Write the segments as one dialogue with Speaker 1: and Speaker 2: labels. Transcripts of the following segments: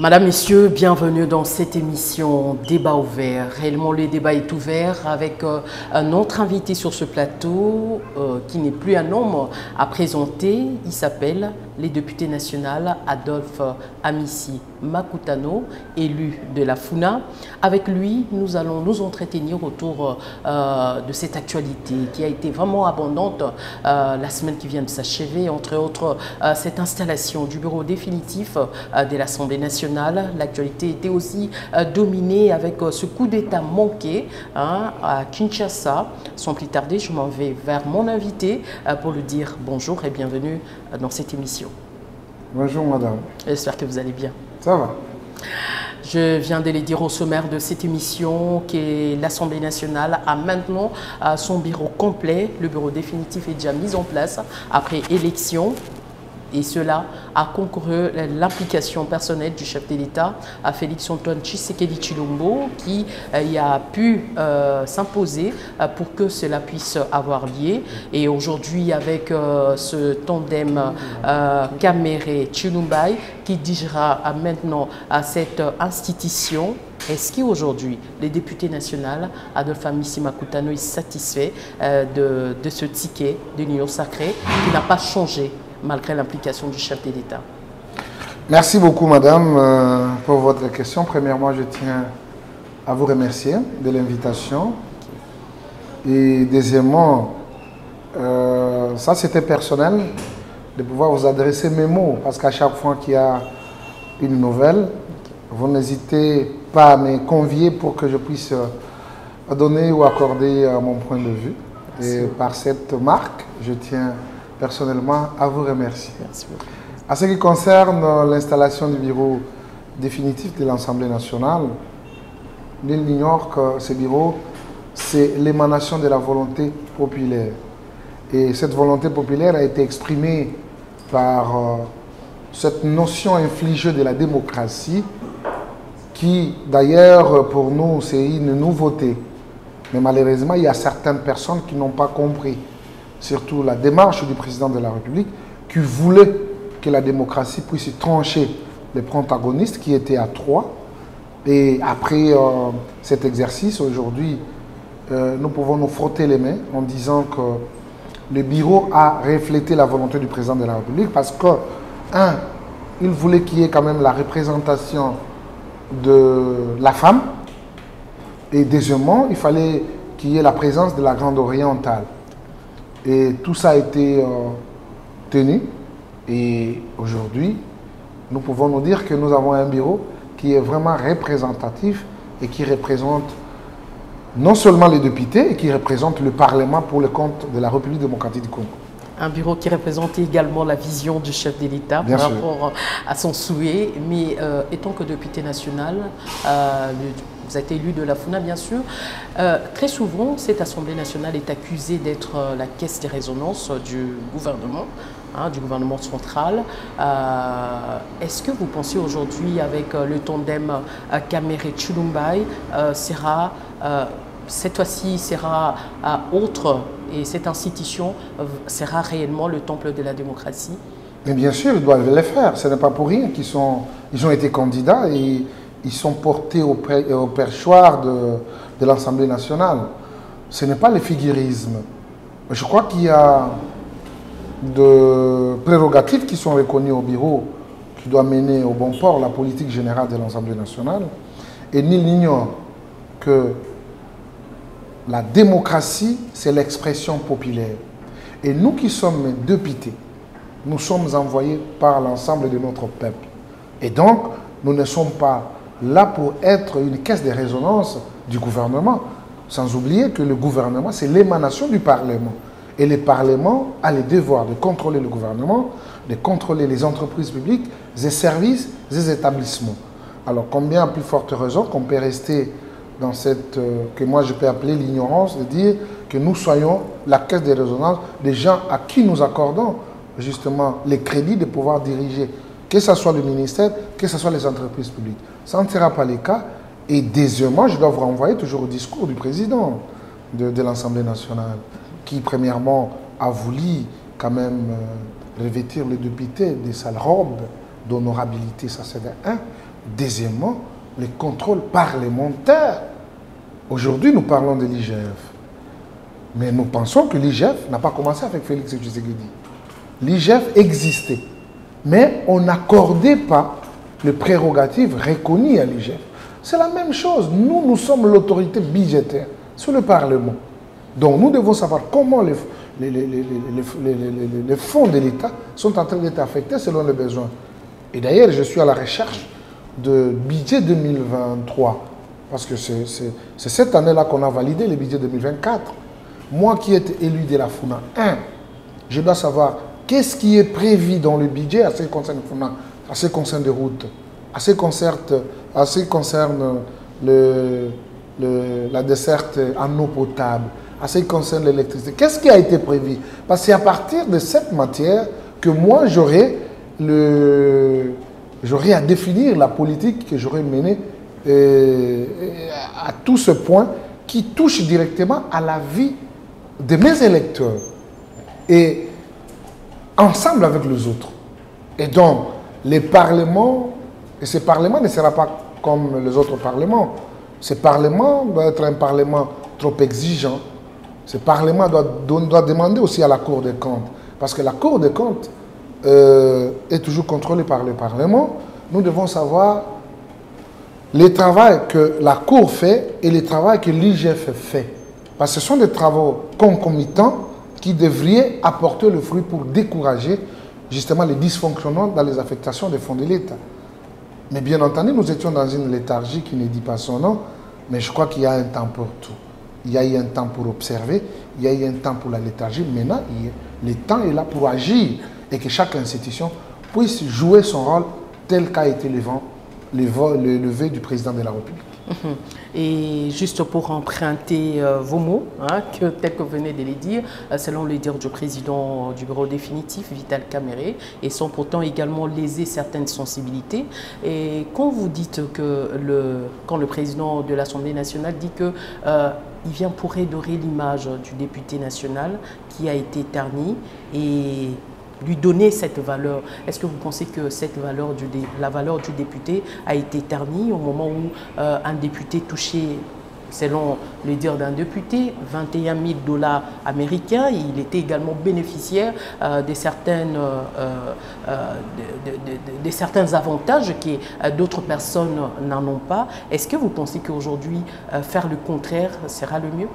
Speaker 1: Madame, Messieurs, bienvenue dans cette émission Débat ouvert. Réellement, le débat est ouvert avec un autre invité sur ce plateau qui n'est plus un homme à présenter. Il s'appelle le député national Adolphe Amissi Makutano, élu de la FUNA. Avec lui, nous allons nous entretenir autour de cette actualité qui a été vraiment abondante la semaine qui vient de s'achever, entre autres cette installation du bureau définitif de l'Assemblée nationale. L'actualité était aussi dominée avec ce coup d'État manqué à Kinshasa. Sans plus tarder, je m'en vais vers mon invité pour lui dire bonjour et bienvenue dans cette émission.
Speaker 2: Bonjour madame.
Speaker 1: J'espère que vous allez bien.
Speaker 2: Ça va.
Speaker 1: Je viens de le dire au sommaire de cette émission que l'Assemblée nationale a maintenant son bureau complet. Le bureau définitif est déjà mis en place après élection. Et cela a concouru l'implication personnelle du chef de l'État, Félix-Antoine Tshisekedi Tshilombo, qui y a pu s'imposer pour que cela puisse avoir lieu. Et aujourd'hui, avec ce tandem Kamere Tshilumbai, qui dirigera maintenant à cette institution, est-ce qu'aujourd'hui, le député national, Adolphe Amissi Makutano, est satisfait de ce ticket de l'Union sacrée qui n'a pas changé malgré l'implication du chef de l'État?
Speaker 2: Merci beaucoup madame pour votre question. Premièrement, je tiens à vous remercier de l'invitation. Et deuxièmement, ça c'était personnel de pouvoir vous adresser mes mots, parce qu'à chaque fois qu'il y a une nouvelle, vous n'hésitez pas à me convier pour que je puisse donner ou accorder mon point de vue. Et par cette marque, je tiens personnellement à vous remercier.
Speaker 1: Merci beaucoup.
Speaker 2: À ce qui concerne l'installation du bureau définitif de l'Assemblée nationale, nul n'ignore que ce bureau, c'est l'émanation de la volonté populaire. Et cette volonté populaire a été exprimée par cette notion infligée de la démocratie qui, d'ailleurs, pour nous, c'est une nouveauté. Mais malheureusement, il y a certaines personnes qui n'ont pas compris, surtout la démarche du président de la République, qui voulait que la démocratie puisse trancher les protagonistes qui étaient à 3. Et après cet exercice, aujourd'hui, nous pouvons nous frotter les mains en disant que le bureau a reflété la volonté du président de la République parce que, un, il voulait qu'il y ait quand même la représentation de la femme, et deuxièmement, il fallait qu'il y ait la présence de la Grande Orientale. Et tout ça a été tenu. Et aujourd'hui, nous pouvons nous dire que nous avons un bureau qui est vraiment représentatif et qui représente non seulement les députés, et qui représente le Parlement pour le compte de la République démocratique du Congo. Un
Speaker 1: bureau qui représente également la vision du chef de l'État par rapport à son souhait. Mais étant que député national, vous êtes élu de la FUNA, bien sûr. Très souvent, cette Assemblée nationale est accusée d'être la caisse de résonance du gouvernement central. Est-ce que vous pensez aujourd'hui, avec le tandem Kamere Tshilumbai, cette fois-ci sera autre et cette institution sera réellement le temple de la démocratie?
Speaker 2: Mais bien sûr, ils doivent le faire. Ce n'est pas pour rien qu'ils ont été candidats et ils sont portés au perchoir de l'Assemblée nationale. Ce n'est pas le figurisme. Je crois qu'il y a de prérogatives qui sont reconnues au bureau qui doit mener au bon port la politique générale de l'Assemblée nationale. Et nul n'ignore que la démocratie, c'est l'expression populaire. Et nous qui sommes députés, nous sommes envoyés par l'ensemble de notre peuple. Et donc, nous ne sommes pas là pour être une caisse de résonance du gouvernement. Sans oublier que le gouvernement, c'est l'émanation du Parlement. Et le Parlement a le devoir de contrôler le gouvernement, de contrôler les entreprises publiques, les services, les établissements. Alors, combien plus forte raison qu'on peut rester dans cette, que moi je peux appeler l'ignorance, de dire que nous soyons la caisse de résonance des gens à qui nous accordons justement les crédits de pouvoir diriger, que ce soit le ministère, que ce soit les entreprises publiques. Ça ne sera pas le cas. Et deuxièmement, je dois vous renvoyer toujours au discours du président de l'Assemblée nationale, qui premièrement a voulu quand même revêtir les députés de sa robe d'honorabilité, ça c'est un. Deuxièmement, les contrôles parlementaires. Aujourd'hui, nous parlons de l'IGF. Mais nous pensons que l'IGF n'a pas commencé avec Félix Tshisekedi. L'IGF existait. Mais on n'accordait pas les prérogatives reconnues à l'IGF. C'est la même chose. Nous, nous sommes l'autorité budgétaire sur le Parlement. Donc nous devons savoir comment les fonds de l'État sont en train d'être affectés selon les besoins. Et d'ailleurs, je suis à la recherche de budget 2023. Parce que c'est cette année-là qu'on a validé le budget 2024. Moi qui ai été élu de la FUNA 1, je dois savoir qu'est-ce qui est prévu dans le budget à ce qui concerne FUNA, à ce qui concerne les routes, à ce qui concerne la desserte en eau potable, à ce qui concerne l'électricité. Qu'est-ce qui a été prévu? Parce que c'est à partir de cette matière que moi j'aurai à définir la politique que j'aurai menée à tout ce point qui touche directement à la vie de mes électeurs et ensemble avec les autres. Et donc, les parlements, et ce parlement ne sera pas comme les autres parlements. Ce parlement doit être un parlement trop exigeant. Ce parlement doit demander aussi à la Cour des comptes. Parce que la Cour des comptes est toujours contrôlée par le Parlement. Nous devons savoir le travail que la Cour fait et le travail que l'IGF fait. Parce que ce sont des travaux concomitants qui devraient apporter le fruit pour décourager justement les dysfonctionnements dans les affectations des fonds de l'État. Mais bien entendu, nous étions dans une léthargie qui ne dit pas son nom, mais je crois qu'il y a un temps pour tout. Il y a eu un temps pour observer, il y a eu un temps pour la léthargie. Maintenant, le temps est là pour agir et que chaque institution puisse jouer son rôle tel qu'a été le vœu du président de la République.
Speaker 1: Et juste pour emprunter vos mots, tel que vous venez de les dire, selon le dire du président du bureau définitif, Vital Kamerhe, et sans pourtant également léser certaines sensibilités. Et quand vous dites que quand le président de l'Assemblée nationale dit que il vient pour redorer l'image du député national qui a été terni et lui donner cette valeur. Est-ce que vous pensez que la valeur du député a été ternie au moment où un député touchait, selon le dire d'un député, 21 000 $ américains, il était également bénéficiaire de certains avantages que d'autres personnes n'en ont pas. Est-ce que vous pensez qu'aujourd'hui, faire le contraire sera le mieux?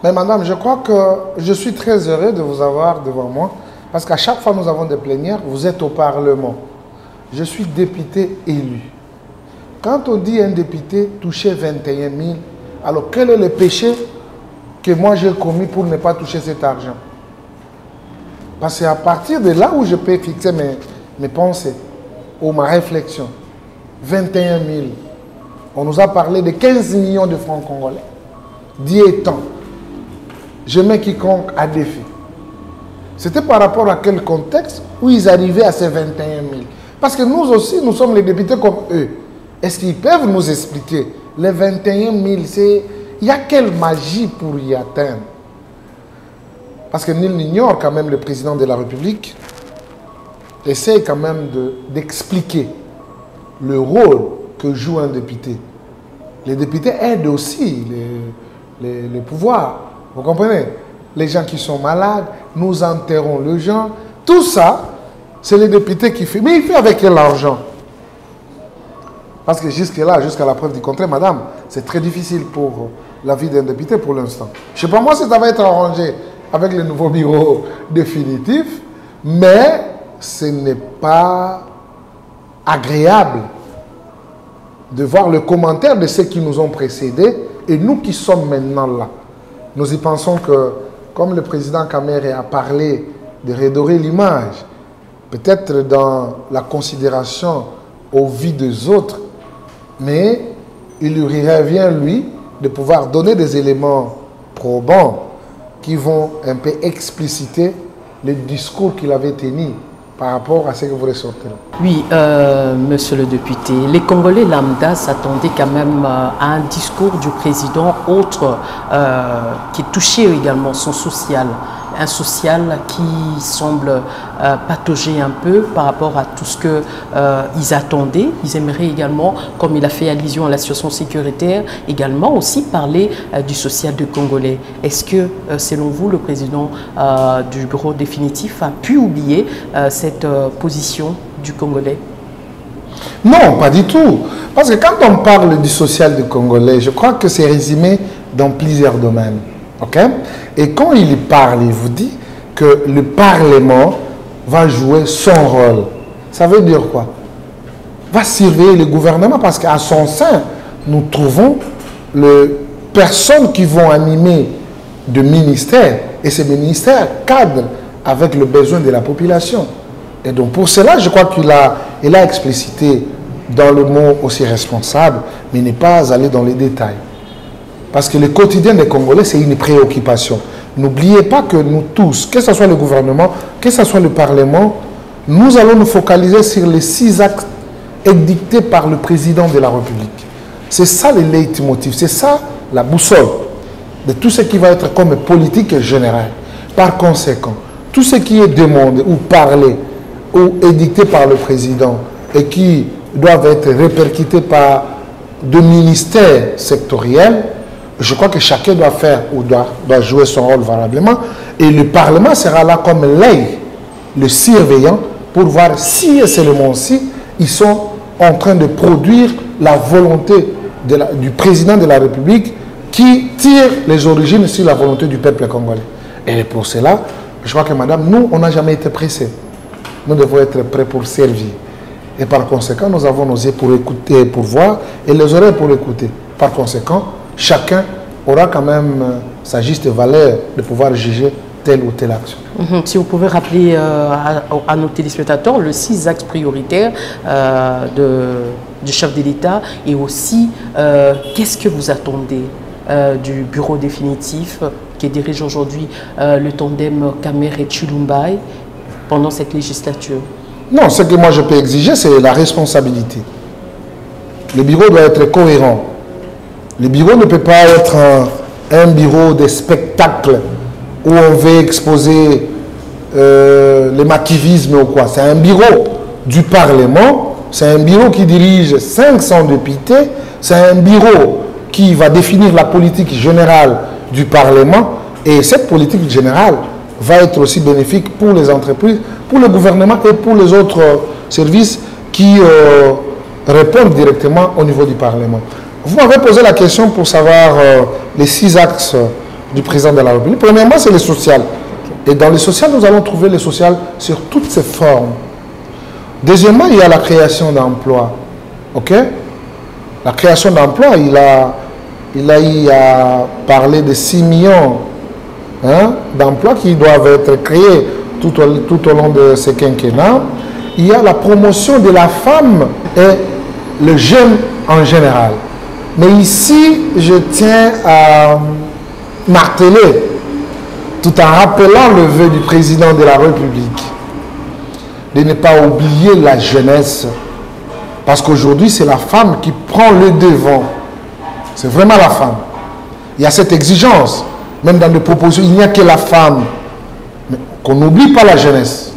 Speaker 2: Mais madame, je crois que je suis très heureux de vous avoir devant moi. Parce qu'à chaque fois que nous avons des plénières, vous êtes au Parlement. Je suis député élu. Quand on dit un député toucher 21 000, alors quel est le péché que moi j'ai commis pour ne pas toucher cet argent? Parce que c'est à partir de là où je peux fixer mes pensées ou ma réflexion. 21 000. On nous a parlé de 15 millions de francs congolais. Dit étant, je mets quiconque à défi. C'était par rapport à quel contexte où ils arrivaient à ces 21 000. Parce que nous aussi, nous sommes les députés comme eux. Est-ce qu'ils peuvent nous expliquer les 21 000, il y a quelle magie pour y atteindre? Parce que nul n'ignore quand même le président de la République essaie quand même d'expliquer le rôle que joue un député. Les députés aident aussi les pouvoirs. Vous comprenez? Les gens qui sont malades, nous enterrons les gens. Tout ça, c'est les députés qui font. Mais il fait avec quel argent? Parce que jusque-là, jusqu'à la preuve du contraire, madame, c'est très difficile pour la vie d'un député pour l'instant. Je ne sais pas moi si ça va être arrangé avec le nouveau bureau définitif, mais ce n'est pas agréable de voir le commentaire de ceux qui nous ont précédés et nous qui sommes maintenant là. Nous y pensons que, comme le président Kamerhe a parlé de redorer l'image, peut-être dans la considération aux vies des autres, mais il lui revient, lui, de pouvoir donner des éléments probants qui vont un peu expliciter le discours qu'il avait tenu par rapport à ce que vous ressortez là.
Speaker 1: Oui, monsieur le député, les Congolais lambda s'attendaient quand même à un discours du président autre qui touchait également son social. un social qui semble patauger un peu par rapport à tout ce qu'ils attendaient. Ils aimeraient également, comme il a fait allusion à la situation sécuritaire, également aussi parler du social de Congolais. Est-ce que, selon vous, le président du bureau définitif a pu oublier cette position du Congolais?
Speaker 2: Non, pas du tout. Parce que quand on parle du social du Congolais, je crois que c'est résumé dans plusieurs domaines. Okay? Et quand il parle, il vous dit que le Parlement va jouer son rôle. Ça veut dire quoi? Va surveiller le gouvernement parce qu'à son sein, nous trouvons les personnes qui vont animer de ministères et ces ministères cadrent avec le besoin de la population. Et donc pour cela, je crois qu'il a explicité dans le mot aussi responsable, mais n'est pas allé dans les détails. Parce que le quotidien des Congolais, c'est une préoccupation. N'oubliez pas que nous tous, que ce soit le gouvernement, que ce soit le Parlement, nous allons nous focaliser sur les 6 axes édictés par le président de la République. C'est ça le leitmotiv, c'est ça la boussole de tout ce qui va être comme politique générale. Par conséquent, tout ce qui est demandé ou parlé ou édicté par le président et qui doivent être répercutés par des ministères sectoriels, je crois que chacun doit faire ou doit jouer son rôle valablement. Et le Parlement sera là comme l'œil, le surveillant, pour voir si et seulement-ci ils sont en train de produire la volonté du président de la République qui tire les origines sur la volonté du peuple congolais. Et pour cela, je crois que madame, nous, on n'a jamais été pressés. Nous devons être prêts pour servir. Et par conséquent, nous avons nos yeux pour écouter, pour voir, et les oreilles pour écouter. Par conséquent, chacun aura quand même sa juste valeur de pouvoir juger telle ou telle action.
Speaker 1: Si vous pouvez rappeler à nos téléspectateurs le 6 axes prioritaires du chef de l'État et aussi qu'est-ce que vous attendez du bureau définitif qui dirige aujourd'hui le tandem Kamere-Chilumbai pendant cette législature?
Speaker 2: Non, ce que moi je peux exiger, c'est la responsabilité. Le bureau doit être cohérent. Le bureau ne peut pas être un bureau de spectacle où on veut exposer le machiavélisme ou quoi. C'est un bureau du Parlement, c'est un bureau qui dirige 500 députés, c'est un bureau qui va définir la politique générale du Parlement et cette politique générale va être aussi bénéfique pour les entreprises, pour le gouvernement et pour les autres services qui répondent directement au niveau du Parlement. Vous m'avez posé la question pour savoir les 6 axes du président de la République. Premièrement, c'est le social. Et dans le social, nous allons trouver le social sur toutes ses formes. Deuxièmement, il y a la création d'emplois. OK? La création d'emplois, il a eu à parler de 6 millions d'emplois qui doivent être créés tout au long de ce quinquennat. Il y a la promotion de la femme et le jeune en général. Mais ici, je tiens à marteler, tout en rappelant le vœu du président de la République, de ne pas oublier la jeunesse. Parce qu'aujourd'hui, c'est la femme qui prend le devant. C'est vraiment la femme. Il y a cette exigence. Même dans les propositions, il n'y a que la femme. Mais qu'on n'oublie pas la jeunesse.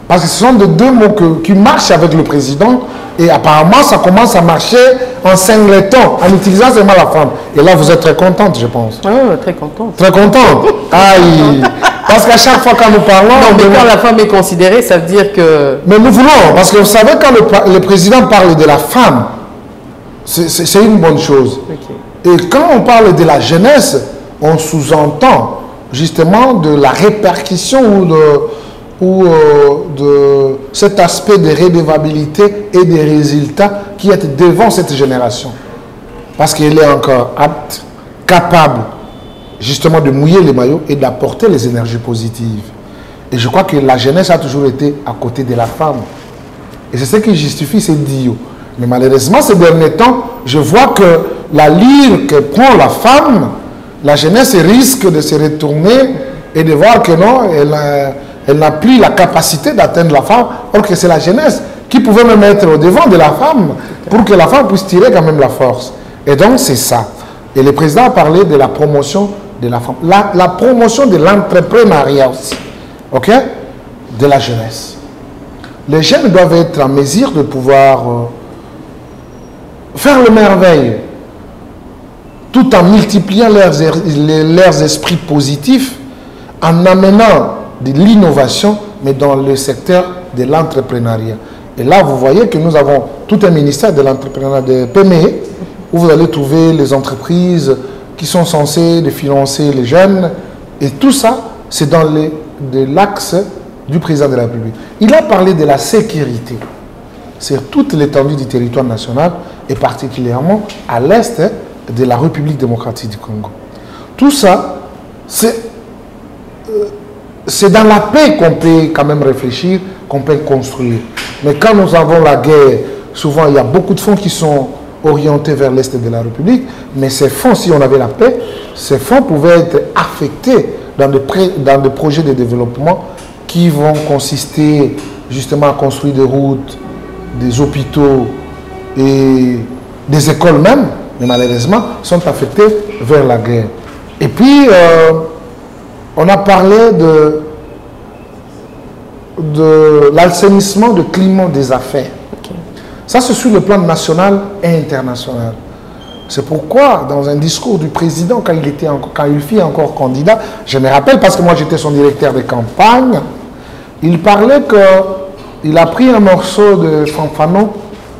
Speaker 2: Parce que ce sont les 2 mots qui marchent avec le président. Et apparemment, ça commence à marcher en singleton, en utilisant seulement la femme. Et là, vous êtes très contente, je pense.
Speaker 1: Oui, très contente.
Speaker 2: Très contente. Aïe. Parce qu'à chaque fois quand nous parlons...
Speaker 1: Non, mais quand la femme est considérée, ça veut dire que...
Speaker 2: Mais nous voulons, parce que vous savez, quand le président parle de la femme, c'est une bonne chose. Okay. Et quand on parle de la jeunesse, on sous-entend justement de la répercussion ou de cet aspect de redevabilité et des résultats qui est devant cette génération. Parce qu'elle est encore apte, capable justement de mouiller les maillots et d'apporter les énergies positives. Et je crois que la jeunesse a toujours été à côté de la femme. Et c'est ce qui justifie ces dios. Mais malheureusement, ces derniers temps, je vois que la lyre que prend la femme, la jeunesse risque de se retourner et de voir que non, elle n'a plus la capacité d'atteindre la femme, or que c'est la jeunesse qui pouvait me mettre au devant de la femme pour que la femme puisse tirer quand même la force. Et donc c'est ça. Et le président a parlé de la promotion de la femme. La promotion de l'entrepreneuriat aussi, ok, de la jeunesse. Les jeunes doivent être en mesure de pouvoir faire le merveille, tout en multipliant leurs esprits positifs, en amenant de l'innovation, mais dans le secteur de l'entrepreneuriat. Et là, vous voyez que nous avons tout un ministère de l'entrepreneuriat de PME, où vous allez trouver les entreprises qui sont censées de financer les jeunes. Et tout ça, c'est dans l'axe du président de la République. Il a parlé de la sécurité sur toute l'étendue du territoire national et particulièrement à l'est de la République démocratique du Congo. Tout ça, c'est dans la paix qu'on peut quand même réfléchir, qu'on peut construire. Mais quand nous avons la guerre, souvent il y a beaucoup de fonds qui sont orientés vers l'est de la République, mais ces fonds, si on avait la paix, ces fonds pouvaient être affectés dans des projets de développement qui vont consister justement à construire des routes, des hôpitaux et des écoles même, mais malheureusement sont affectés vers la guerre. Et puis, on a parlé de l'assainissement du climat des affaires. Okay. Ça, c'est sur le plan national et international. C'est pourquoi, dans un discours du président, quand il fut encore candidat, je me rappelle parce que moi j'étais son directeur de campagne, il parlait qu'il a pris un morceau de fanfanon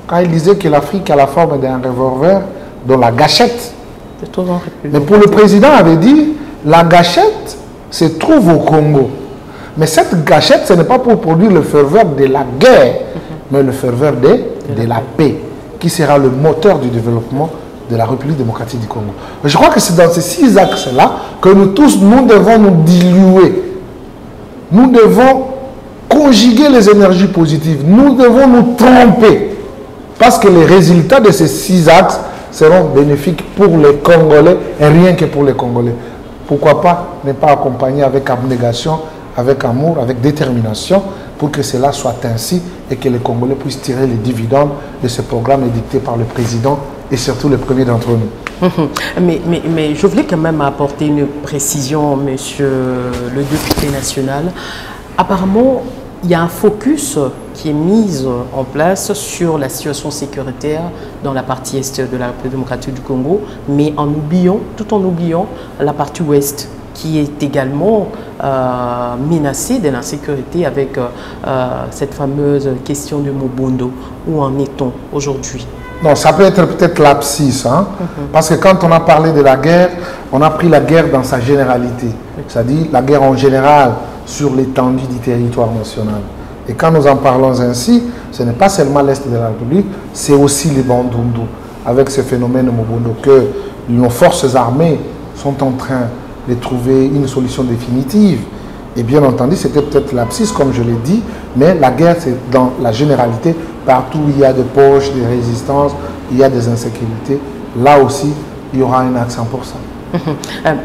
Speaker 2: quand il disait que l'Afrique a la forme d'un revolver, dont la gâchette. Mais pour le président, il avait dit, la gâchette se trouve au Congo. Mais cette gâchette, ce n'est pas pour produire le ferveur de la guerre, mais le ferveur de la paix, qui sera le moteur du développement de la République démocratique du Congo. Je crois que c'est dans ces 6 axes-là que nous tous, nous devons nous diluer. Nous devons conjuguer les énergies positives. Nous devons nous tromper. Parce que les résultats de ces 6 axes seront bénéfiques pour les Congolais et rien que pour les Congolais. Pourquoi pas ne pas accompagner avec abnégation, avec amour, avec détermination, pour que cela soit ainsi et que les Congolais puissent tirer les dividendes de ce programme édicté par le président et surtout le premier d'entre nous.
Speaker 1: Mais je voulais quand même apporter une précision, monsieur le député national. Apparemment, il y a un focus qui est mis en place sur la situation sécuritaire dans la partie est de la République démocratique du Congo, mais tout en oubliant la partie ouest, qui est également menacée de l'insécurité avec cette fameuse question de Mobondo. Où en est-on aujourd'hui?
Speaker 2: Non, ça peut être peut-être l'abscisse, hein? Parce que quand on a parlé de la guerre, on a pris la guerre dans sa généralité, c'est-à-dire la guerre en général sur l'étendue du territoire national. Et quand nous en parlons ainsi, ce n'est pas seulement l'Est de la République, c'est aussi les Bandundu, avec ce phénomène de Mobondo, que nos forces armées sont en train de trouver une solution définitive. Et bien entendu, c'était peut-être l'abscisse, comme je l'ai dit, mais la guerre, c'est dans la généralité, partout où il y a des poches, des résistances, il y a des insécurités. Là aussi, il y aura un accent pour ça.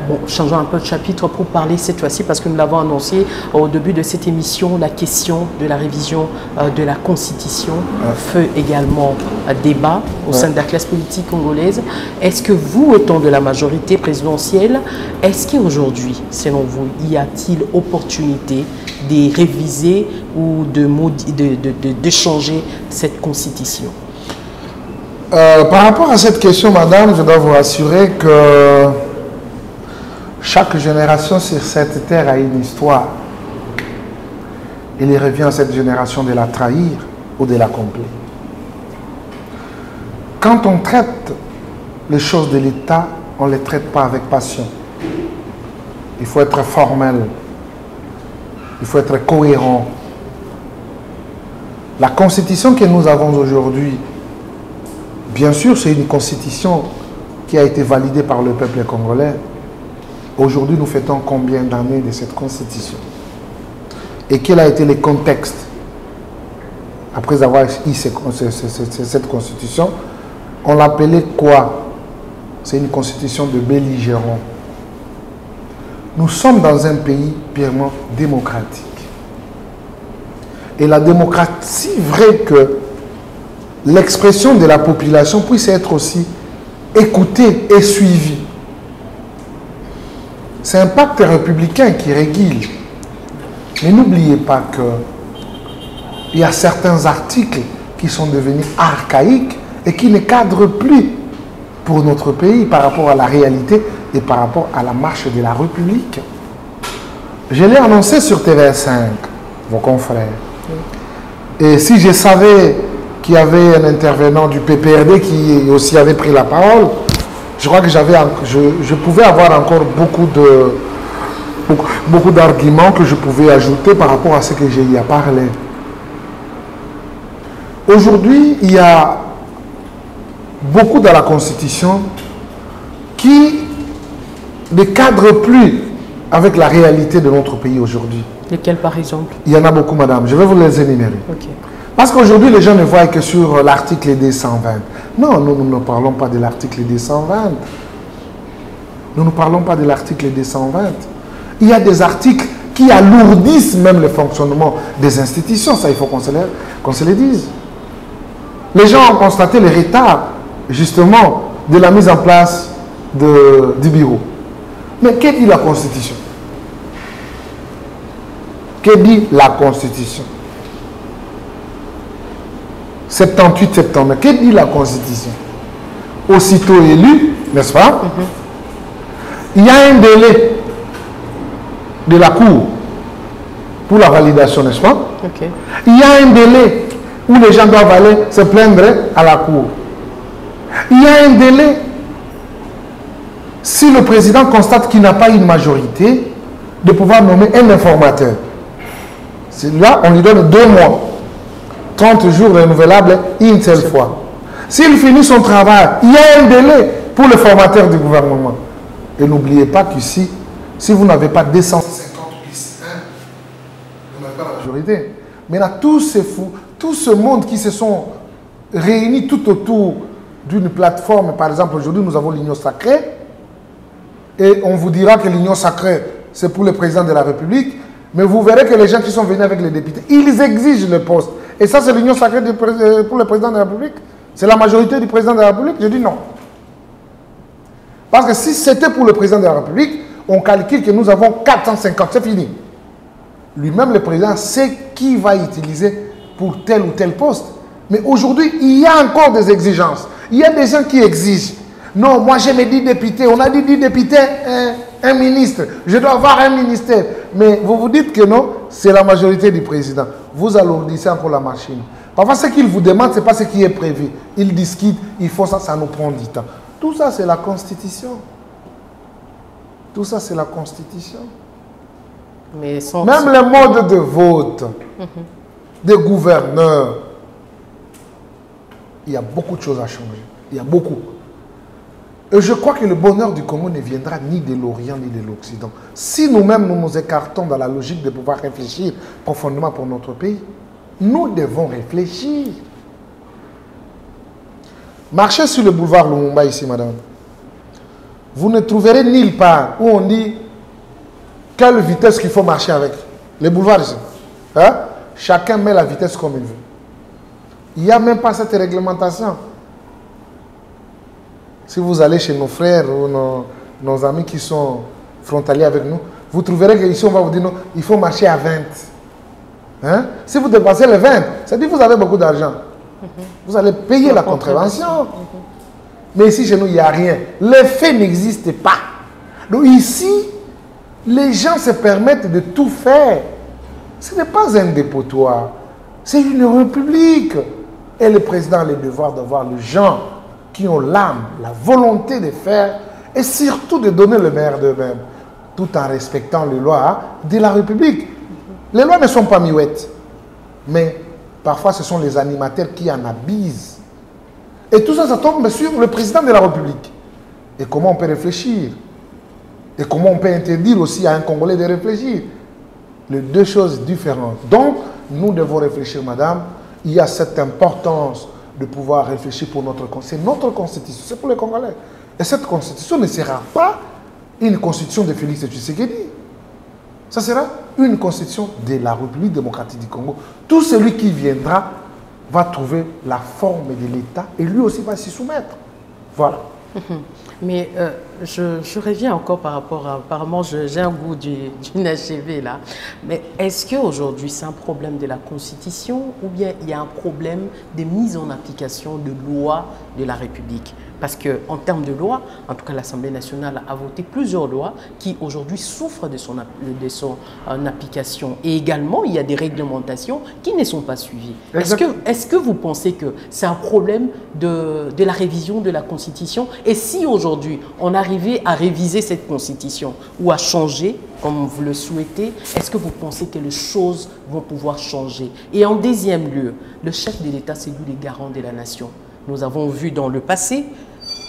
Speaker 1: Bon, changeons un peu de chapitre pour parler cette fois-ci, parce que nous l'avons annoncé au début de cette émission, la question de la révision de la Constitution fait également débat au sein de la classe politique congolaise. Est-ce que vous, étant de la majorité présidentielle, est-ce qu'aujourd'hui, selon vous, y a-t-il opportunité de réviser ou de changer cette Constitution?
Speaker 2: Par rapport à cette question, madame, je dois vous rassurer que chaque génération sur cette terre a une histoire. Il revient à cette génération de la trahir ou de l'accomplir. Quand on traite les choses de l'État, on ne les traite pas avec passion. Il faut être formel. Il faut être cohérent. La constitution que nous avons aujourd'hui, bien sûr, c'est une constitution qui a été validée par le peuple congolais. Aujourd'hui, nous fêtons combien d'années de cette constitution? Et quel a été le contexte après avoir eu cette constitution? On l'appelait quoi? C'est une constitution de belligérants. Nous sommes dans un pays purement démocratique. Et la démocratie, vrai que l'expression de la population puisse être aussi écoutée et suivie. C'est un pacte républicain qui régule. Mais n'oubliez pas qu'il y a certains articles qui sont devenus archaïques et qui ne cadrent plus pour notre pays par rapport à la réalité et par rapport à la marche de la République. Je l'ai annoncé sur TV5, vos confrères. Et si je savais qu'il y avait un intervenant du PPRD qui aussi avait pris la parole, je crois que je pouvais avoir encore beaucoup d'arguments que je pouvais ajouter par rapport à ce que j'ai y à parler. Aujourd'hui, il y a beaucoup dans la Constitution qui ne cadre plus avec la réalité de notre pays aujourd'hui.
Speaker 1: Lesquels par exemple?
Speaker 2: Il y en a beaucoup, madame. Je vais vous les énumérer.
Speaker 1: Okay.
Speaker 2: Parce qu'aujourd'hui, les gens ne voient que sur l'article D120. Non, nous ne parlons pas de l'article D120. Nous ne parlons pas de l'article D120. Il y a des articles qui alourdissent même le fonctionnement des institutions. Ça, il faut qu'on se le dise. Les gens ont constaté le retard, justement, de la mise en place du bureau. Mais que dit la Constitution? Que dit la Constitution? 78-79. Que dit la Constitution? Aussitôt élu, n'est-ce pas? Il y a un délai de la Cour pour la validation, n'est-ce pas?
Speaker 1: Okay.
Speaker 2: Il y a un délai où les gens doivent aller se plaindre à la Cour. Il y a un délai si le président constate qu'il n'a pas une majorité de pouvoir nommer un informateur. Là, on lui donne 2 mois. 30 jours renouvelables une seule fois. S'il finit son travail, il y a un délai pour le formateur du gouvernement. Et n'oubliez pas qu'ici, si vous n'avez pas 250 plus 1, vous n'avez pas la majorité. Maintenant, tout ce monde qui se sont réunis tout autour d'une plateforme, par exemple, aujourd'hui, nous avons l'Union sacrée, et on vous dira que l'Union sacrée, c'est pour le président de la République, mais vous verrez que les gens qui sont venus avec les députés, ils exigent le poste. Et ça, c'est l'Union sacrée pour le président de la République? C'est la majorité du président de la République? Je dis non. Parce que si c'était pour le président de la République, on calcule que nous avons 450, c'est fini. Lui-même, le président, sait qui va utiliser pour tel ou tel poste. Mais aujourd'hui, il y a encore des exigences. Il y a des gens qui exigent. Non, moi j'ai mes 10 députés. On a dit 10 députés, un ministre. Je dois avoir un ministère. Mais vous vous dites que non, c'est la majorité du président. Vous alourdissez encore la machine. Parfois, ce qu'ils vous demandent, ce n'est pas ce qui est prévu. Ils discutent, il faut ça, ça nous prend du temps. Tout ça, c'est la Constitution. Tout ça, c'est la Constitution.
Speaker 1: Mais
Speaker 2: même le mode de vote des gouverneurs, il y a beaucoup de choses à changer. Il y a beaucoup. Et je crois que le bonheur du Congo ne viendra ni de l'Orient ni de l'Occident. Si nous-mêmes, nous nous écartons dans la logique de pouvoir réfléchir profondément pour notre pays, nous devons réfléchir. Marchez sur le boulevard Lumumba ici, madame. Vous ne trouverez nulle part où on dit quelle vitesse qu'il faut marcher avec. Les boulevards ici. Hein? Chacun met la vitesse comme il veut. Il n'y a même pas cette réglementation. Si vous allez chez nos frères ou nos amis qui sont frontaliers avec nous, vous trouverez qu'ici on va vous dire non, il faut marcher à 20. Hein? Si vous dépassez les 20, ça dit que vous avez beaucoup d'argent. Vous allez payer la contravention. Mais ici chez nous, il n'y a rien. Les faits n'existent pas. Donc ici, les gens se permettent de tout faire. Ce n'est pas un dépotoir. C'est une république. Et le président a le devoir d'avoir les gens qui ont l'âme, la volonté de faire et surtout de donner le meilleur d'eux-mêmes, tout en respectant les lois de la République. Les lois ne sont pas muettes, mais parfois ce sont les animateurs qui en abusent. Et tout ça, ça tombe sur le président de la République. Et comment on peut réfléchir? Et comment on peut interdire aussi à un Congolais de réfléchir? Les deux choses différentes. Donc, nous devons réfléchir, madame. Il y a cette importance de pouvoir réfléchir pour notre constitution. C'est notre constitution, c'est pour les Congolais. Et cette constitution ne sera pas une constitution de Félix Tshisekedi. Ça sera une constitution de la République démocratique du Congo. Tout celui qui viendra va trouver la forme de l'État et lui aussi va s'y soumettre. Voilà.
Speaker 1: Mais je reviens encore par rapport à... Apparemment, j'ai un goût d'une HGV là. Mais est-ce qu'aujourd'hui, c'est un problème de la Constitution ou bien il y a un problème de mise en application de lois de la République? Parce qu'en termes de loi, en tout cas l'Assemblée nationale a voté plusieurs lois qui aujourd'hui souffrent de son application. Et également, il y a des réglementations qui ne sont pas suivies. Est-ce que vous pensez que c'est un problème de la révision de la Constitution? Et si aujourd'hui, on arrivait à réviser cette Constitution ou à changer, comme vous le souhaitez, est-ce que vous pensez que les choses vont pouvoir changer? Et en deuxième lieu, le chef de l'État, c'est lui le garant de la nation. Nous avons vu dans le passé,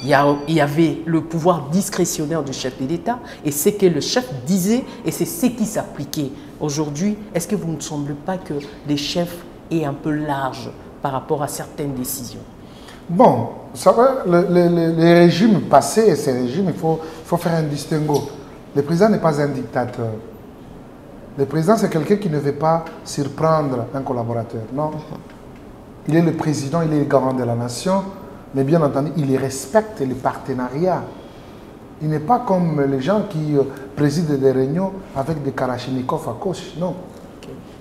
Speaker 1: il y avait le pouvoir discrétionnaire du chef de l'État et c'est que le chef disait et c'est ce qui s'appliquait. Aujourd'hui, est-ce que vous ne semblez pas que les chefs est un peu large par rapport à certaines décisions?
Speaker 2: Bon, ça va, les régimes passés, ces régimes, il faut faire un distinguo. Le président n'est pas un dictateur. Le président, c'est quelqu'un qui ne veut pas surprendre un collaborateur, non. Il est le président, il est le garant de la nation, mais bien entendu, il respecte les partenariats. Il n'est pas comme les gens qui président des réunions avec des kalachnikovs à gauche, non.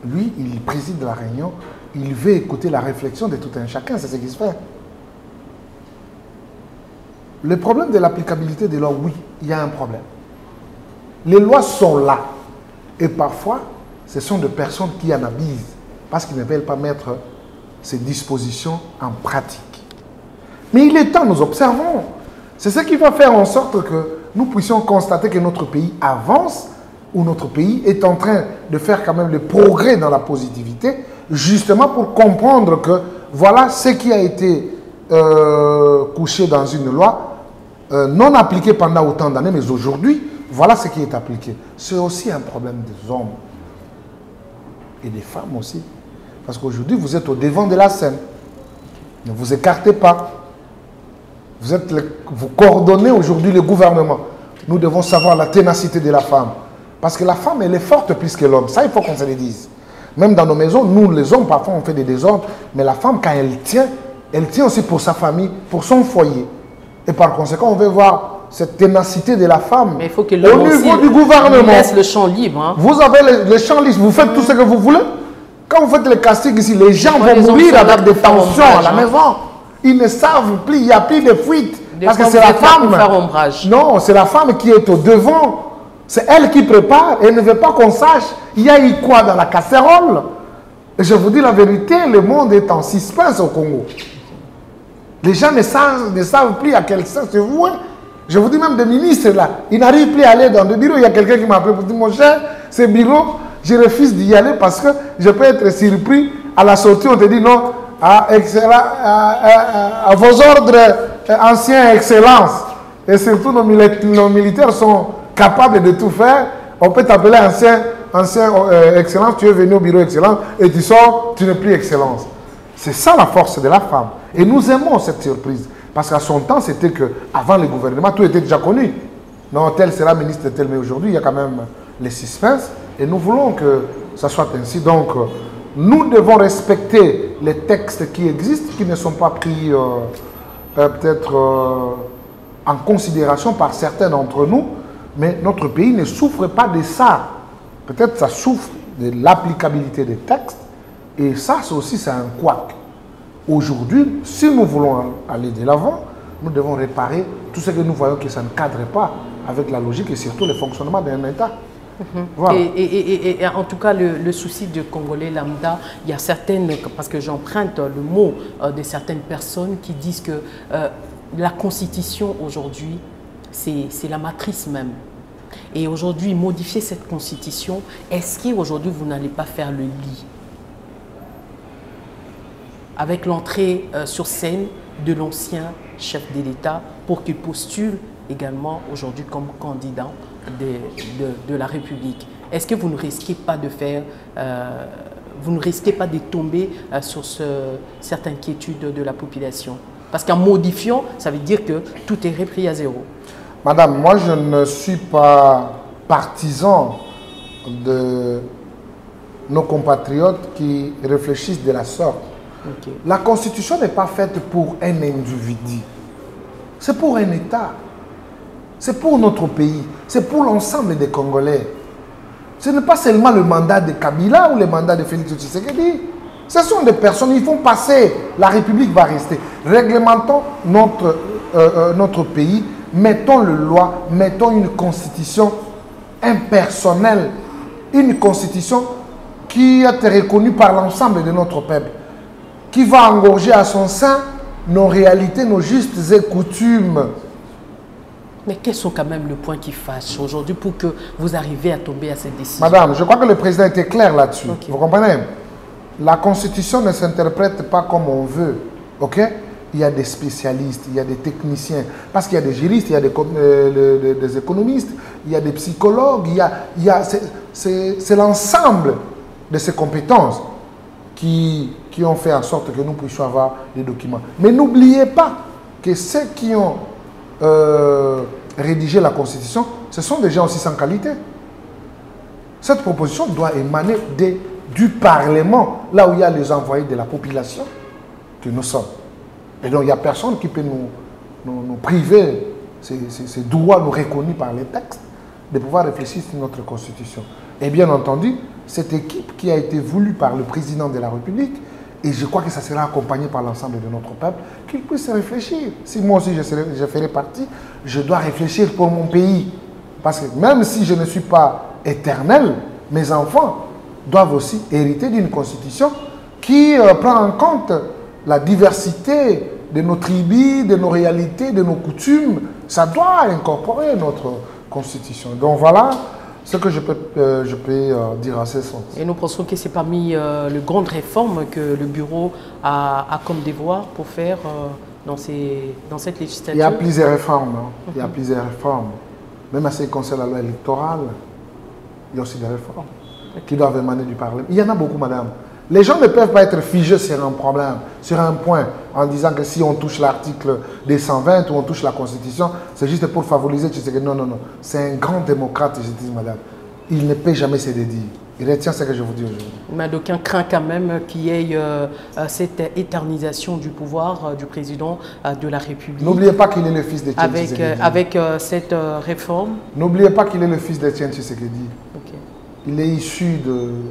Speaker 2: Lui, il préside la réunion, il veut écouter la réflexion de tout un chacun, c'est ce qui se fait. Le problème de l'applicabilité des lois, oui, il y a un problème. Les lois sont là. Et parfois, ce sont des personnes qui en abusent parce qu'ils ne veulent pas mettre ces dispositions en pratique. Mais il est temps, nous observons. C'est ce qui va faire en sorte que nous puissions constater que notre pays avance ou notre pays est en train de faire quand même le progrès dans la positivité, justement pour comprendre que voilà ce qui a été couché dans une loi, non appliquée pendant autant d'années, mais aujourd'hui, voilà ce qui est appliqué. C'est aussi un problème des hommes et des femmes aussi. Parce qu'aujourd'hui, vous êtes au devant de la scène. Ne vous écartez pas. Vous coordonnez aujourd'hui le gouvernement. Nous devons savoir la ténacité de la femme. Parce que la femme, elle est forte plus que l'homme. Ça, il faut qu'on se le dise. Même dans nos maisons, nous, les hommes, parfois, on fait des désordres. Mais la femme, quand elle tient aussi pour sa famille, pour son foyer. Et par conséquent, on veut voir cette ténacité de la femme.
Speaker 1: Mais il faut que
Speaker 2: au niveau du gouvernement.
Speaker 1: Laisse le champ libre. Hein.
Speaker 2: Vous avez le champ libre. Vous faites tout ce que vous voulez. Quand vous faites les castings ici, les gens vont mourir avec des tensions à la maison. Ils ne savent plus, il n'y a plus de fuite. Parce que c'est la femme. Non, c'est la femme qui est au devant. C'est elle qui prépare. Elle ne veut pas qu'on sache. Il y a eu quoi dans la casserole. Et je vous dis la vérité, le monde est en suspense au Congo. Les gens ne savent plus à quel sens se vouer. Je vous dis même des ministres là. Ils n'arrivent plus à aller dans des bureaux. Il y a quelqu'un qui m'a appelé pour dire, mon cher, ces bureaux, je refuse d'y aller parce que je peux être surpris. À la sortie, on te dit non, à vos ordres, anciens excellence. Et surtout, nos militaires sont capables de tout faire. On peut t'appeler ancien excellence, tu es venu au bureau excellence et tu sors, tu n'es plus excellence. C'est ça la force de la femme. Et nous aimons cette surprise. Parce qu'à son temps, c'était qu'avant le gouvernement, tout était déjà connu. Non, tel sera ministre, tel, mais aujourd'hui, il y a quand même les suspens. Et nous voulons que ça soit ainsi. Donc, nous devons respecter les textes qui existent, qui ne sont pas pris peut-être en considération par certains d'entre nous. Mais notre pays ne souffre pas de ça. Peut-être ça souffre de l'applicabilité des textes. Et ça, c'est un couac. Aujourd'hui, si nous voulons aller de l'avant, nous devons réparer tout ce que nous voyons que ça ne cadre pas avec la logique et surtout le fonctionnement d'un État.
Speaker 1: Voilà. Et en tout cas, le souci du Congolais lambda, il y a certaines, parce que j'emprunte le mot de certaines personnes qui disent que la Constitution aujourd'hui, c'est la matrice même. Et aujourd'hui, modifier cette Constitution, est-ce qu'aujourd'hui, vous n'allez pas faire le lit avec l'entrée sur scène de l'ancien chef de l'État pour qu'il postule également aujourd'hui comme candidat de la République. Est-ce que vous ne risquez pas de faire, vous ne risquez pas de tomber sur cette inquiétude de la population? Parce qu'en modifiant, ça veut dire que tout est repris à zéro.
Speaker 2: Madame, moi je ne suis pas partisan de nos compatriotes qui réfléchissent de la sorte. Okay. La Constitution n'est pas faite pour un individu. C'est pour un État. C'est pour notre pays. C'est pour l'ensemble des Congolais. Ce n'est pas seulement le mandat de Kabila ou le mandat de Félix Tshisekedi. Ce sont des personnes, ils font passer. La République va rester. Réglementons notre pays. Mettons le loi. Mettons une constitution impersonnelle. Une constitution qui a été reconnue par l'ensemble de notre peuple. Qui va engorger à son sein nos réalités, nos justes et coutumes.
Speaker 1: Mais quels sont quand même les points qui fâchent aujourd'hui pour que vous arriviez à tomber à cette décision?
Speaker 2: Madame, je crois que le président était clair là-dessus.
Speaker 1: Okay.
Speaker 2: Vous comprenez? La constitution ne s'interprète pas comme on veut. Ok? Il y a des spécialistes, il y a des techniciens. Parce qu'il y a des juristes, il y a des économistes, il y a des psychologues. C'est l'ensemble de ces compétences qui ont fait en sorte que nous puissions avoir des documents. Mais n'oubliez pas que ceux qui ont rédigé la Constitution, ce sont des gens aussi sans qualité. Cette proposition doit émaner du Parlement, là où il y a les envoyés de la population que nous sommes. Et donc il n'y a personne qui peut nous priver ces droits nous reconnus par les textes de pouvoir réfléchir sur notre Constitution. Et bien entendu, cette équipe qui a été voulue par le président de la République, et je crois que ça sera accompagné par l'ensemble de notre peuple, qu'il puisse réfléchir. Si moi aussi je ferai partie, je dois réfléchir pour mon pays. Parce que même si je ne suis pas éternel, mes enfants doivent aussi hériter d'une constitution qui prend en compte la diversité de nos tribus, de nos réalités, de nos coutumes. Ça doit incorporer notre constitution. Donc voilà ce que je peux dire à ce sens.
Speaker 1: Et nous pensons que c'est parmi les grandes réformes que le bureau a comme devoir pour faire dans cette législature.
Speaker 2: Il y a plusieurs réformes. Hein. Il y a plusieurs réformes. Même à ce qui concerne la loi électorale, il y a aussi des réformes qui doivent émaner du Parlement. Il y en a beaucoup, madame. Les gens ne peuvent pas être figés sur un problème, sur un point, en disant que si on touche l'article des 120 ou on touche la Constitution, c'est juste pour favoriser. Tu sais que non, non, non. C'est un grand démocrate, je dis, madame. Il ne peut jamais se dédier. Il retient ce que je vous dis aujourd'hui.
Speaker 1: Mais d'aucuns craint quand même qu'il y ait cette éternisation du pouvoir du président de la République.
Speaker 2: N'oubliez pas qu'il est le fils de Etienne Tshisekedi.
Speaker 1: Avec cette réforme.
Speaker 2: N'oubliez pas qu'il est le fils d'Etienne Tshisekedi.
Speaker 1: Okay.
Speaker 2: Il est issu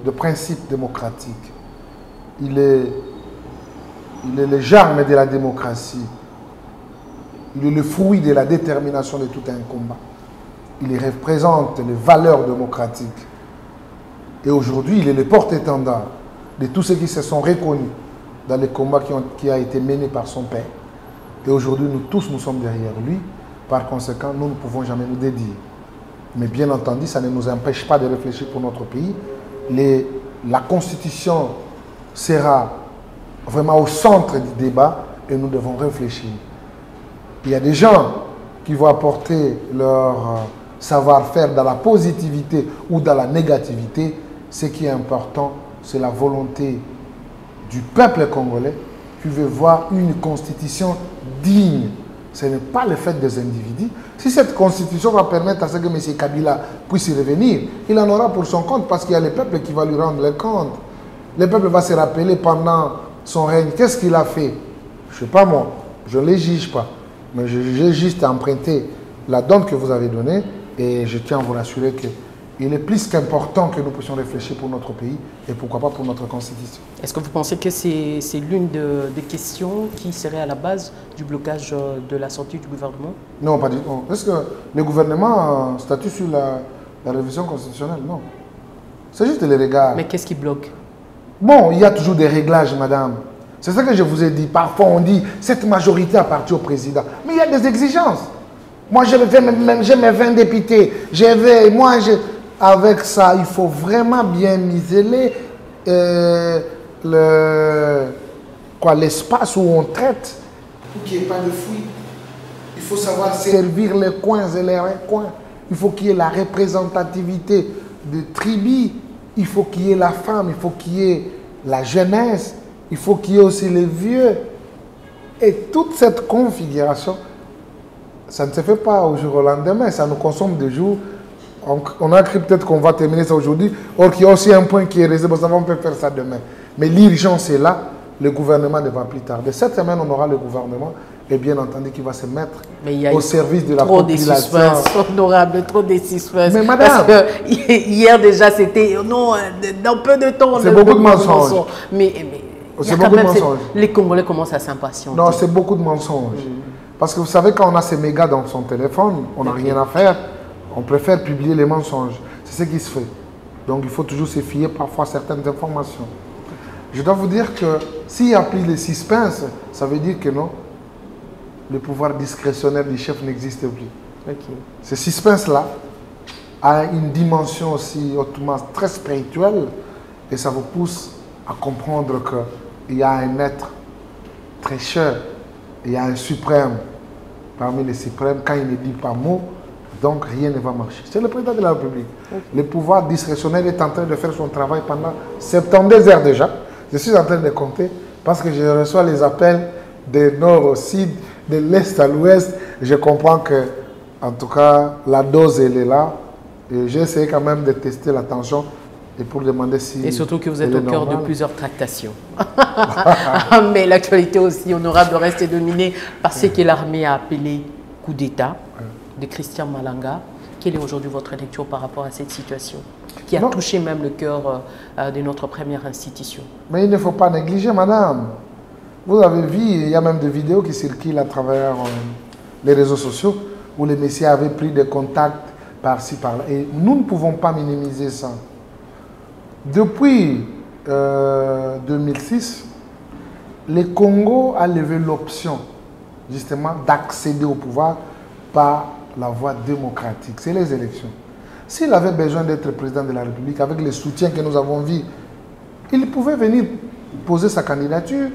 Speaker 2: de principes démocratiques. Il est le germe de la démocratie. Il est le fruit de la détermination de tout un combat. Il représente les valeurs démocratiques. Et aujourd'hui, il est le porte-étendard de tous ceux qui se sont reconnus dans les combats qui a été mené par son père. Et aujourd'hui, nous tous, nous sommes derrière lui. Par conséquent, nous ne pouvons jamais nous dédier. Mais bien entendu, ça ne nous empêche pas de réfléchir pour notre pays. La Constitution sera vraiment au centre du débat et nous devons réfléchir. Il y a des gens qui vont apporter leur savoir-faire dans la positivité ou dans la négativité. Ce qui est important, c'est la volonté du peuple congolais qui veut voir une constitution digne. Ce n'est pas le fait des individus. Si cette constitution va permettre à ce que M. Kabila puisse y revenir, il en aura pour son compte parce qu'il y a le peuple qui va lui rendre le compte. Le peuple va se rappeler pendant son règne. Qu'est-ce qu'il a fait? Je ne sais pas moi, je ne les juge pas. Mais j'ai juste emprunté la donne que vous avez donnée et je tiens à vous rassurer qu'il est plus qu'important que nous puissions réfléchir pour notre pays et pourquoi pas pour notre constitution.
Speaker 1: Est-ce que vous pensez que c'est l'une des questions qui serait à la base du blocage de la sortie du gouvernement?
Speaker 2: Non, pas du tout. Est-ce que le gouvernement statue sur la révision constitutionnelle? Non. C'est juste les regards.
Speaker 1: Mais qu'est-ce qui bloque?
Speaker 2: Bon, il y a toujours des réglages, madame. C'est ça que je vous ai dit. Parfois, on dit cette majorité appartient au président. Mais il y a des exigences. Moi, j'ai mes 20 députés. Avec ça, il faut vraiment bien isoler l'espace où on traite pour qu'il n'y ait pas de fuite. Il faut savoir servir les coins et les recoins. Il faut qu'il y ait la représentativité de tribus. Il faut qu'il y ait la femme, il faut qu'il y ait la jeunesse, il faut qu'il y ait aussi les vieux. Et toute cette configuration, ça ne se fait pas au jour au lendemain, ça nous consomme des jours. On a cru peut-être qu'on va terminer ça aujourd'hui, or qu'il y a aussi un point qui est réservé, on peut faire ça demain. Mais l'urgence est là, le gouvernement devra plus tarder. Cette semaine, on aura le gouvernement et bien entendu qui va se mettre
Speaker 1: Mais il y a
Speaker 2: au service de la
Speaker 1: trop de
Speaker 2: population.
Speaker 1: suspense, honorable, trop de suspense.
Speaker 2: Mais madame,
Speaker 1: parce que hier déjà c'était non, dans peu de temps.
Speaker 2: C'est beaucoup de mensonges.
Speaker 1: Mais il y a
Speaker 2: C'est
Speaker 1: quand
Speaker 2: beaucoup de
Speaker 1: même
Speaker 2: mensonges.
Speaker 1: les Congolais commencent à s'impatienter.
Speaker 2: Non, c'est beaucoup de mensonges. Parce que vous savez, quand on a ces mégas dans son téléphone, on n'a rien à faire. On préfère publier les mensonges. C'est ce qui se fait. Donc il faut toujours se fier parfois à certaines informations. Je dois vous dire que s'il n'y a plus de suspense, ça veut dire que non, le pouvoir discrétionnaire du chef n'existe plus.
Speaker 1: Okay.
Speaker 2: Ce suspense-là a une dimension aussi hautement très spirituelle et ça vous pousse à comprendre qu'il y a un être très cher, il y a un suprême parmi les suprêmes. Quand il ne dit pas mot, donc rien ne va marcher. C'est le président de la République. Okay. Le pouvoir discrétionnaire est en train de faire son travail pendant 72 heures déjà. Je suis en train de compter parce que je reçois les appels de nord au sud, de l'est à l'ouest. Je comprends que, en tout cas, la dose, elle est là. Et j'ai essayé quand même de tester la tension et pour demander si...
Speaker 1: Et surtout que vous êtes au cœur de plusieurs tractations. Mais l'actualité aussi honorable reste dominée par ce que l'armée a appelé coup d'État de Christian Malanga. Quelle est aujourd'hui votre lecture par rapport à cette situation qui a touché même le cœur de notre première institution?
Speaker 2: Mais il ne faut pas négliger, madame. Vous avez vu, il y a même des vidéos qui circulent à travers les réseaux sociaux où les messieurs avaient pris des contacts par-ci, par-là. Et nous ne pouvons pas minimiser ça. Depuis 2006, le Congo a levé l'option justement d'accéder au pouvoir par la voie démocratique. C'est les élections. S'il avait besoin d'être président de la République avec le soutien que nous avons vu, il pouvait venir poser sa candidature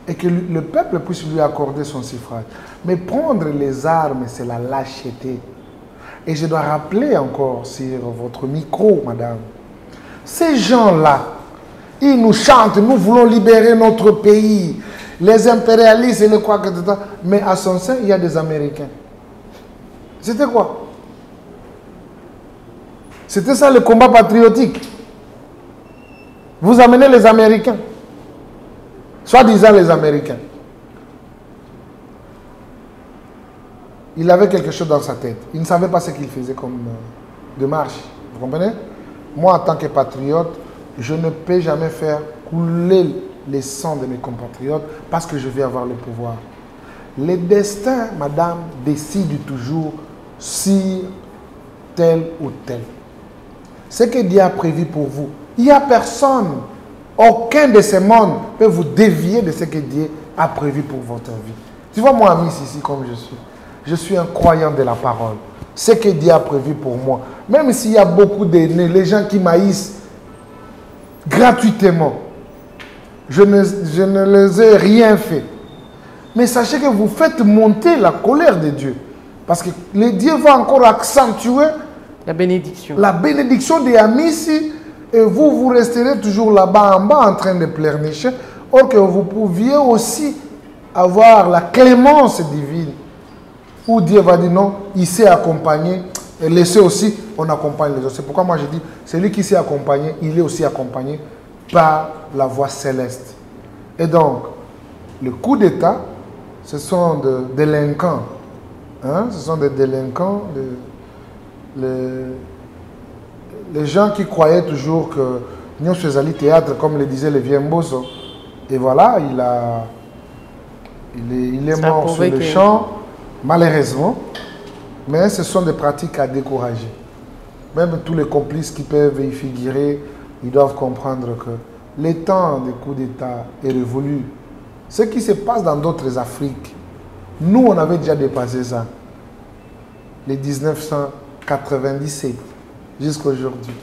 Speaker 2: et que le peuple puisse lui accorder son suffrage. Mais prendre les armes, c'est la lâcheté. Et je dois rappeler encore sur votre micro, madame, ces gens-là, ils nous chantent, nous voulons libérer notre pays, les impérialistes et le quoi que ce soit. Mais à son sein, il y a des Américains. C'était quoi? C'était ça le combat patriotique. Vous amenez les Américains. Soi-disant les Américains. Il avait quelque chose dans sa tête. Il ne savait pas ce qu'il faisait comme démarche. Vous comprenez? Moi, en tant que patriote, je ne peux jamais faire couler les sangs de mes compatriotes parce que je vais avoir le pouvoir. Le destin, madame, décide toujours si tel ou tel. Ce que Dieu a prévu pour vous, il n'y a personne, aucun de ces mondes peut vous dévier de ce que Dieu a prévu pour votre vie. Tu vois, moi, ami, ici, comme je suis un croyant de la parole. Ce que Dieu a prévu pour moi, même s'il y a beaucoup d'aînés, les gens qui m'haïssent gratuitement, je ne les ai rien fait. Mais sachez que vous faites monter la colère de Dieu. Parce que le Dieu va encore accentuer
Speaker 1: la bénédiction.
Speaker 2: La bénédiction des amis ici. Et vous resterez toujours là-bas en bas en train de pleurnicher. Or que vous pouviez aussi avoir la clémence divine. Où Dieu va dire non, il s'est accompagné. Et laissez aussi, on accompagne les autres. C'est pourquoi moi je dis, celui qui s'est accompagné, il est aussi accompagné par la voie céleste. Et donc, le coup d'État, ce sont des délinquants. Hein? Ce sont des délinquants, les gens qui croyaient toujours que nous faisons le théâtre, comme le disait le vieux Mbosso. Et voilà, il est mort sur le champ, malheureusement. Mais ce sont des pratiques à décourager. Même tous les complices qui peuvent y figurer, ils doivent comprendre que le temps des coups d'État est révolu. Ce qui se passe dans d'autres Afriques, nous, on avait déjà dépassé ça. Les 1997 jusqu'à aujourd'hui.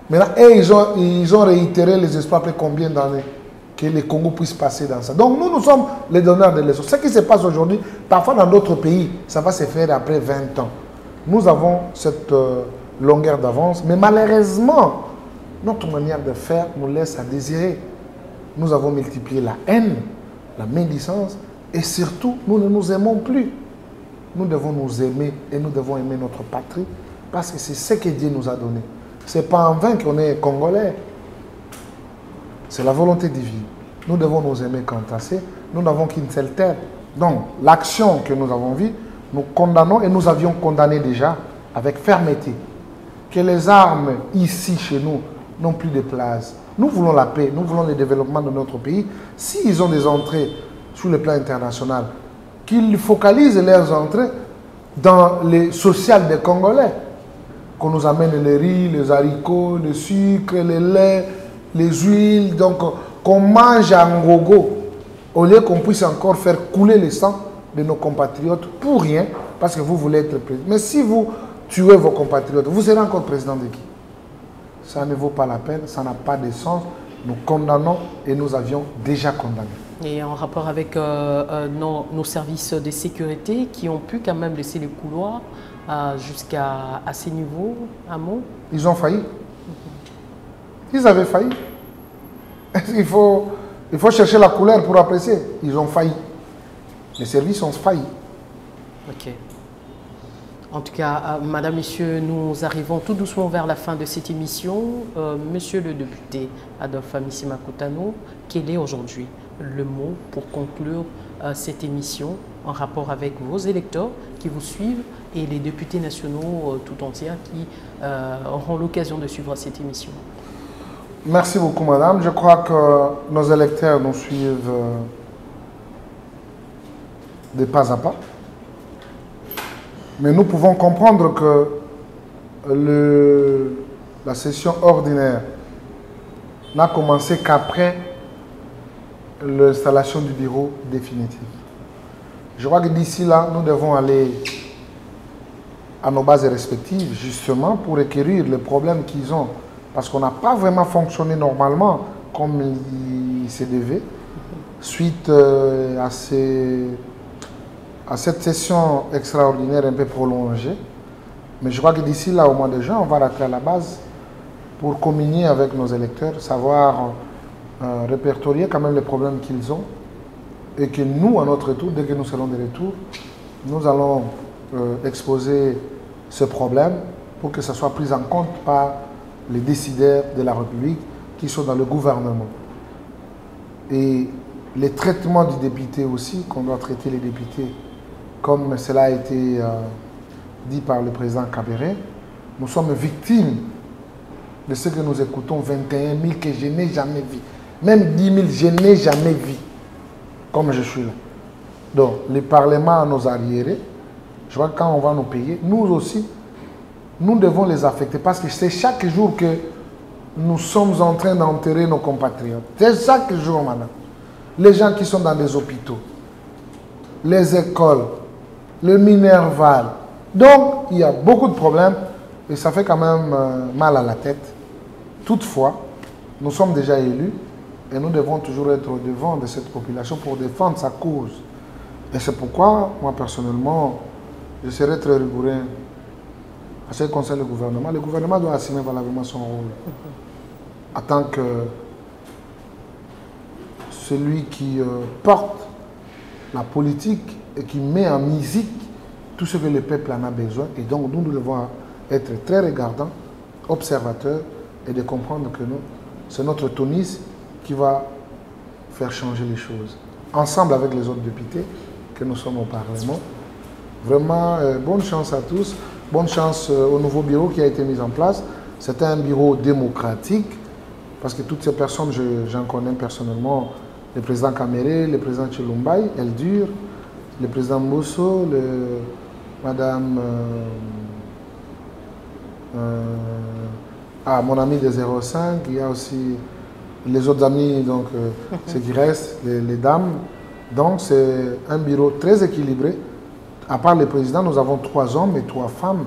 Speaker 2: Maintenant, ils ont réitéré les espoirs après combien d'années que le Congo puisse passer dans ça. Donc nous sommes les donneurs de leçons. Ce qui se passe aujourd'hui, parfois dans d'autres pays, ça va se faire après 20 ans. Nous avons cette longueur d'avance, mais malheureusement, notre manière de faire nous laisse à désirer. Nous avons multiplié la haine, la médisance, et surtout, nous ne nous aimons plus. Nous devons nous aimer et nous devons aimer notre patrie parce que c'est ce que Dieu nous a donné. Ce n'est pas en vain qu'on est Congolais. C'est la volonté divine. Nous devons nous aimer quant à ça. Nous n'avons qu'une seule terre. Donc, l'action que nous avons vue, nous condamnons et nous avions condamné déjà avec fermeté que les armes ici, chez nous, n'ont plus de place. Nous voulons la paix, nous voulons le développement de notre pays. S'ils ont des entrées sur le plan international, qu'ils focalisent leurs entrées dans les social des Congolais. Qu'on nous amène les riz, les haricots, le sucre, le lait, les huiles, donc qu'on mange en gogo, au lieu qu'on puisse encore faire couler le sang de nos compatriotes pour rien, parce que vous voulez être président. Mais si vous tuez vos compatriotes, vous serez encore président de qui? Ça ne vaut pas la peine, ça n'a pas de sens. Nous condamnons et nous avions déjà condamné.
Speaker 1: Et en rapport avec nos services de sécurité qui ont pu quand même laisser les couloirs jusqu'à ces niveaux, Amo?
Speaker 2: Ils ont failli. Ils avaient failli. Il faut chercher la couleur pour apprécier. Ils ont failli. Les services ont failli.
Speaker 1: Ok. En tout cas, Madame, Messieurs, nous arrivons tout doucement vers la fin de cette émission. Monsieur le député Adolphe Amissi Makutano, quel est aujourd'hui le mot pour conclure cette émission en rapport avec vos électeurs qui vous suivent et les députés nationaux tout entiers qui auront l'occasion de suivre cette émission?
Speaker 2: Merci beaucoup, Madame. Je crois que nos électeurs nous suivent de pas à pas. Mais nous pouvons comprendre que la session ordinaire n'a commencé qu'après l'installation du bureau définitif. Je crois que d'ici là, nous devons aller à nos bases respectives, justement, pour requérir les problèmes qu'ils ont. Parce qu'on n'a pas vraiment fonctionné normalement comme il se devait, suite à cette session extraordinaire un peu prolongée. Mais je crois que d'ici là, au mois de juin, on va rentrer à la base pour communier avec nos électeurs, savoir répertorier quand même les problèmes qu'ils ont et que nous, à notre tour, dès que nous serons de retour, nous allons exposer ce problème pour que ça soit pris en compte par les décideurs de la République qui sont dans le gouvernement. Et les traitements du député aussi, qu'on doit traiter les députés comme cela a été dit par le président Kabéré. Nous sommes victimes de ce que nous écoutons, 21 000 que je n'ai jamais vu. Même 10 000, je n'ai jamais vu, comme je suis là. Donc, le Parlement nos arriérés, je vois que quand on va nous payer, nous aussi, nous devons les affecter parce que c'est chaque jour que nous sommes en train d'enterrer nos compatriotes. C'est chaque jour, madame. Les gens qui sont dans les hôpitaux, les écoles, le Minerval. Donc, il y a beaucoup de problèmes et ça fait quand même mal à la tête. Toutefois, nous sommes déjà élus et nous devons toujours être au devant de cette population pour défendre sa cause. Et c'est pourquoi, moi personnellement, je serai très rigoureux à ce qui concerne le gouvernement. Le gouvernement doit assumer valablement son rôle en tant que celui qui porte la politique et qui met en musique tout ce que le peuple en a besoin. Et donc, nous devons être très regardants, observateurs et de comprendre que c'est notre tonisme qui va faire changer les choses. Ensemble avec les autres députés que nous sommes au Parlement. Vraiment, bonne chance à tous. Bonne chance au nouveau bureau qui a été mis en place. C'est un bureau démocratique parce que toutes ces personnes, j'en connais personnellement. Le président Kamere, le président Chilumbai, Eldur, le président Mousso, madame... mon ami de 05, il y a aussi les autres amis, donc ce qui reste, les dames. Donc c'est un bureau très équilibré. À part le président, nous avons 3 hommes et 3 femmes,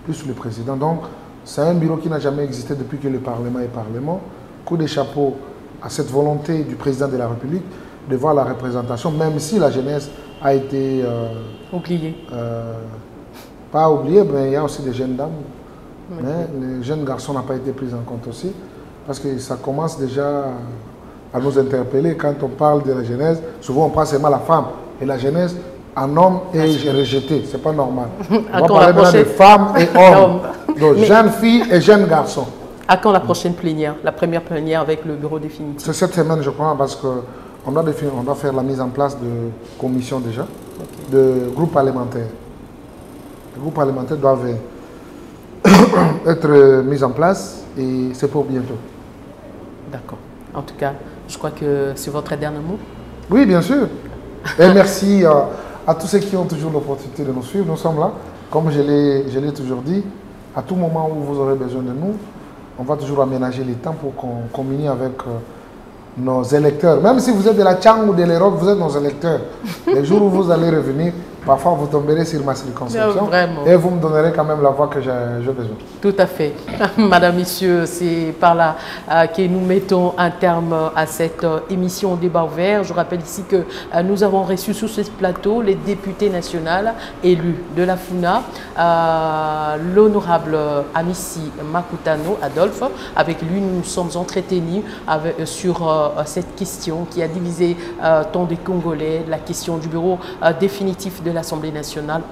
Speaker 2: plus le président. Donc c'est un bureau qui n'a jamais existé depuis que le Parlement est Parlement. Coup de chapeau à cette volonté du président de la République de voir la représentation, même si la jeunesse a été...
Speaker 1: oubliée.
Speaker 2: Pas oubliée, mais il y a aussi des jeunes dames. Okay. Mais les jeunes garçons n'ont pas été pris en compte aussi, parce que ça commence déjà à nous interpeller quand on parle de la jeunesse. Souvent on pense seulement à la femme, et la jeunesse, un homme est rejeté, c'est pas normal. On va parler maintenant de femmes et hommes, donc jeunes filles et jeunes garçons. À quand la prochaine plénière, la première plénière avec le bureau définitif? C'est cette semaine, je crois, parce qu'on on doit faire la mise en place de commissions déjà, de groupes parlementaires. Les groupes parlementaires doivent être mis en place et c'est pour bientôt.
Speaker 1: D'accord. En tout cas, je crois que c'est votre dernier mot.
Speaker 2: Oui, bien sûr. Et merci à tous ceux qui ont toujours l'opportunité de nous suivre. Nous sommes là. Comme je l'ai toujours dit, à tout moment où vous aurez besoin de nous, on va toujours aménager les temps pour qu'on communie avec nos électeurs. Même si vous êtes de la Tchang ou de l'Europe, vous êtes nos électeurs. Les jours où vous allez revenir, parfois vous tomberez sur ma circonscription et vous me donnerez quand même la voix que j'ai besoin.
Speaker 1: Tout à fait. Madame, Messieurs, c'est par là que nous mettons un terme à cette émission Débat ouvert. Je rappelle ici que nous avons reçu sur ce plateau les députés nationaux élus de la FUNA, l'honorable Amissi Makutano Adolphe. Avec lui, nous nous sommes entretenus sur cette question qui a divisé tant des Congolais, la question du bureau définitif de l'Assemblée nationale.